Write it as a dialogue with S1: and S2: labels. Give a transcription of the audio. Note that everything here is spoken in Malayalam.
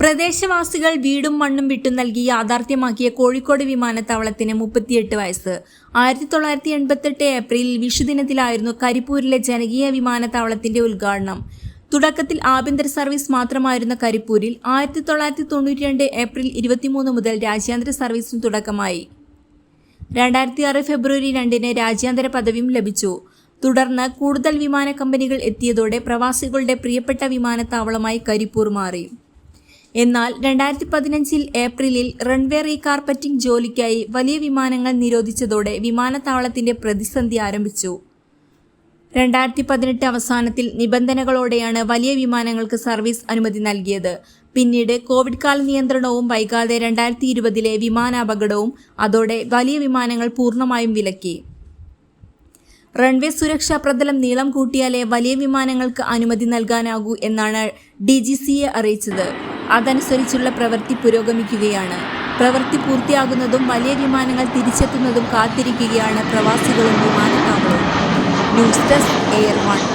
S1: പ്രദേശവാസികൾ വീടും മണ്ണും വിട്ടു നൽകി യാഥാർത്ഥ്യമാക്കിയ കോഴിക്കോട് വിമാനത്താവളത്തിന് 38 വയസ്സ്. 1988 ഏപ്രിലിൽ വിഷുദിനത്തിലായിരുന്നു കരിപ്പൂരിലെ ജനകീയ വിമാനത്താവളത്തിന്റെ ഉദ്ഘാടനം. തുടക്കത്തിൽ ആഭ്യന്തര സർവീസ് മാത്രമായിരുന്ന കരിപ്പൂരിൽ 1992 ഏപ്രിൽ 23 മുതൽ രാജ്യാന്തര സർവീസിന് തുടക്കമായി. 2006 ഫെബ്രുവരി 2 രാജ്യാന്തര പദവിയും ലഭിച്ചു. തുടർന്ന് കൂടുതൽ വിമാന കമ്പനികൾ എത്തിയതോടെ പ്രവാസികളുടെ പ്രിയപ്പെട്ട വിമാനത്താവളമായി കരിപ്പൂർ മാറി. എന്നാൽ 2015 ഏപ്രിലിൽ റൺവേ റീകാർപ്പറ്റിംഗ് ജോലിക്കായി വലിയ വിമാനങ്ങൾ നിരോധിച്ചതോടെ വിമാനത്താവളത്തിന്റെ പ്രതിസന്ധി ആരംഭിച്ചു. 2018 അവസാനത്തിൽ നിബന്ധനകളോടെയാണ് വലിയ വിമാനങ്ങൾക്ക് സർവീസ് അനുമതി നൽകിയത്. പിന്നീട് കോവിഡ് കാല നിയന്ത്രണവും വൈകാതെ 2020 വിമാനാപകടവും അതോടെ വലിയ വിമാനങ്ങൾ പൂർണ്ണമായും വിലക്കി. റൺവേ സുരക്ഷാ പ്രതലം നീളം കൂട്ടിയാലേ വലിയ വിമാനങ്ങൾക്ക് അനുമതി നൽകാനാകൂ എന്നാണ് DGCA അറിയിച്ചത്. അതനുസരിച്ചുള്ള പ്രവൃത്തി പുരോഗമിക്കുകയാണ്. പ്രവൃത്തി പൂർത്തിയാകുന്നതും വലിയ വിമാനങ്ങൾ തിരിച്ചെത്തുന്നതും കാത്തിരിക്കുകയാണ് പ്രവാസികളും വിമാനത്താവളവും. News desk air 1.